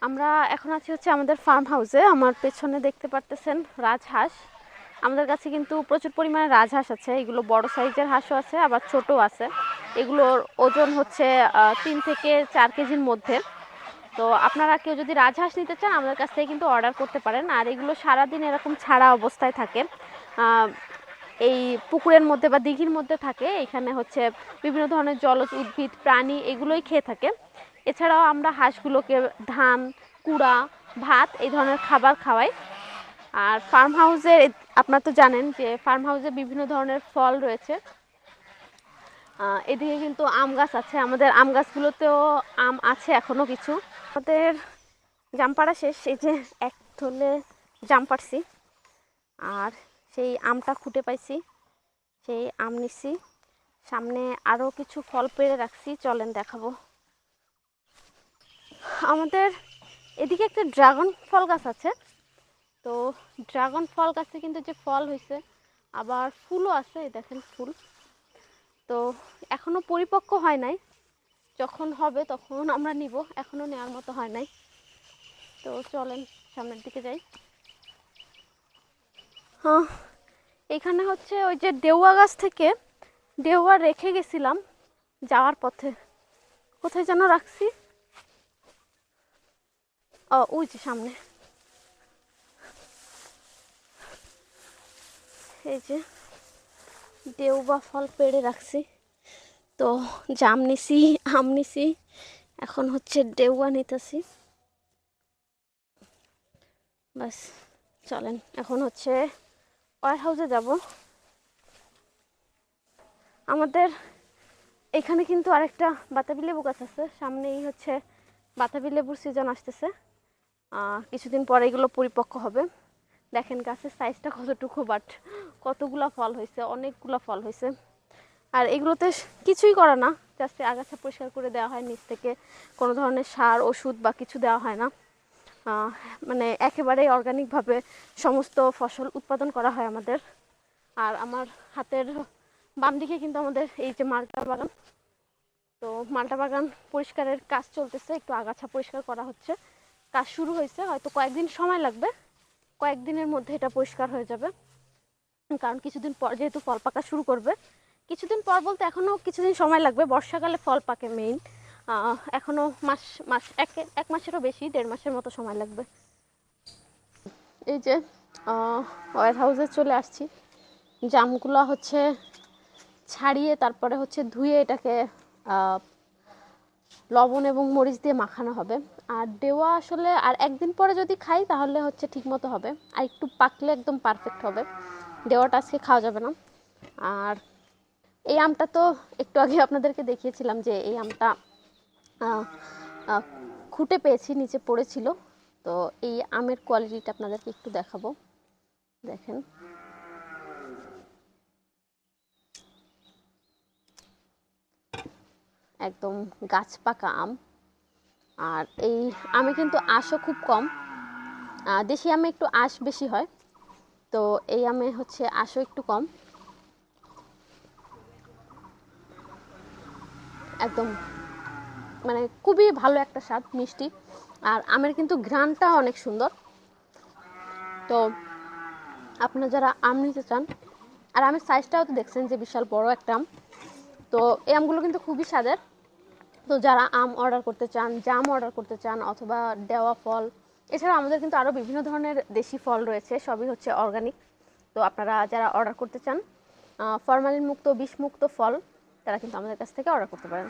আমরা এখন আছি হচ্ছে আমাদের ফার্ম হাউসে। আমার পেছনে দেখতে পারতেছেন রাজহাঁস। আমাদের কাছে কিন্তু প্রচুর পরিমাণে রাজহাঁস আছে। এগুলো বড় সাইজের হাঁসও আছে, আবার ছোটও আছে। এগুলোর ওজন হচ্ছে 3 থেকে 4 কেজির মধ্যে। তো আপনারা কেউ যদি রাজহাঁস নিতে চান আমাদের কাছ থেকে কিন্তু অর্ডার করতে পারেন। আর এগুলো সারাদিন এরকম ছাড়া অবস্থায় থাকে, এই পুকুরের মধ্যে বা দিঘির মধ্যে থাকে। এখানে হচ্ছে বিভিন্ন ধরনের জলজ উদ্ভিদ প্রাণী এগুলোই খেয়ে থাকে। এছাড়াও আমরা হাঁসগুলোকে ধান, কুড়া, ভাত এই ধরনের খাবার খাওয়াই। আর ফার্ম হাউসে আপনারা তো জানেন যে ফার্ম হাউসে বিভিন্ন ধরনের ফল রয়েছে। এদিকে কিন্তু আম গাছ আছে, আমাদের আম গাছগুলোতেও আম আছে এখনো কিছু। আমাদের জাম পাড়া শেষ, এই যে এক থলে জাম পাড়ছি, আর সেই আমটা খুঁটে পাইছি, সেই আম নিচ্ছি। সামনে আরও কিছু ফল পেড়ে রাখছি, চলেন দেখাবো। আমাদের এদিকে একটা ড্রাগন ফল গাছ আছে। তো ড্রাগন ফল গাছে কিন্তু যে ফল হয়েছে, আবার ফুলও আছে, দেখেন ফুল। তো এখনো পরিপক্ক হয় নাই, যখন হবে তখন আমরা নিব, এখনো নেওয়ার মতো হয় নাই। তো চলেন সামনের দিকে যাই। হ্যাঁ, এখানে হচ্ছে ওই যে ডেউয়া গাছ থেকে ডেউয়া রেখে গেছিলাম যাওয়ার পথে, কোথায় যেন রাখছি। ও ওই যে সামনে, এই যে ডেউবা ফল পেড়ে রাখছি। তো জাম নিছি, আম নিছি, এখন হচ্ছে ডেউয়া নিতেছি। বাস, চলেন এখন হচ্ছে ওয়ার হাউসে যাব। আমাদের এখানে কিন্তু আরেকটা বাতাবি লেবু গাছ আছে, সামনেই হচ্ছে বাতাবি লেবুর সিজন আসতেছে। কিছুদিন পরে এগুলো পরিপক্ক হবে। দেখেন গাছের সাইজটা কতটুকু, বাট কতগুলা ফল হয়েছে, অনেকগুলা ফল হয়েছে। আর এগুলোতে কিছুই করা না, জাস্ট আগাছা পরিষ্কার করে দেওয়া হয়, নিচ থেকে কোনো ধরনের সার ওষুধ বা কিছু দেওয়া হয় না। মানে একেবারেই অর্গানিকভাবে সমস্ত ফসল উৎপাদন করা হয় আমাদের। আর আমার হাতের বাম দিকে কিন্তু আমাদের এই যে মালটা বাগান। তো মালটা বাগান পরিষ্কারের কাজ চলতেছে, একটু আগাছা পরিষ্কার করা হচ্ছে, কাজ শুরু হয়েছে, হয়তো কয়েকদিন সময় লাগবে, কয়েকদিনের মধ্যে এটা পরিষ্কার হয়ে যাবে। কারণ কিছুদিন পর যেহেতু ফল পাকা শুরু করবে, কিছুদিন পর বলতে এখনও কিছুদিন সময় লাগবে, বর্ষাকালে ফল পাকে মেইন। এখনও মাস মাস এক মাসেরও বেশি, 1.5 মাসের মতো সময় লাগবে। এই যে ওয়ার হাউসে চলে আসছি। জামগুলো হচ্ছে ছাড়িয়ে তারপরে হচ্ছে ধুয়ে এটাকে লবণ এবং মরিচ দিয়ে মাখানো হবে। আর ডেওয়া আসলে আর একদিন পরে যদি খাই তাহলে হচ্ছে ঠিক মতো হবে, আর একটু পাকলে একদম পারফেক্ট হবে। ডেওয়াটা আজকে খাওয়া যাবে না। আর এই আমটা তো একটু আগে আপনাদেরকে দেখিয়েছিলাম যে এই আমটা খুঁটে পেয়েছি, নিচে পড়েছিল। তো এই আমের কোয়ালিটিটা আপনাদেরকে একটু দেখাবো, দেখেন। একদম গাছ পাকা আম। আর এই আমে কিন্তু আঁশও খুব কম, দেশি আমে একটু আঁশ বেশি হয়, তো এই আমে হচ্ছে আঁশও একটু কম। একদম মানে খুবই ভালো একটা স্বাদ, মিষ্টি। আর আমের কিন্তু ঘ্রাণটা অনেক সুন্দর। তো আপনারা যারা আম নিতে চান, আর আমের সাইজটাও তো দেখছেন যে বিশাল বড় একটা আম। তো এই আমগুলো কিন্তু খুবই স্বাদের। তো যারা আম অর্ডার করতে চান, জাম অর্ডার করতে চান, অথবা দেওয়া ফল, এছাড়া আমাদের কিন্তু আরও বিভিন্ন ধরনের দেশি ফল রয়েছে, সবই হচ্ছে অর্গানিক। তো আপনারা যারা অর্ডার করতে চান ফরমালিন মুক্ত, বিষমুক্ত ফল, তারা কিন্তু আমাদের কাছ থেকে অর্ডার করতে পারেন।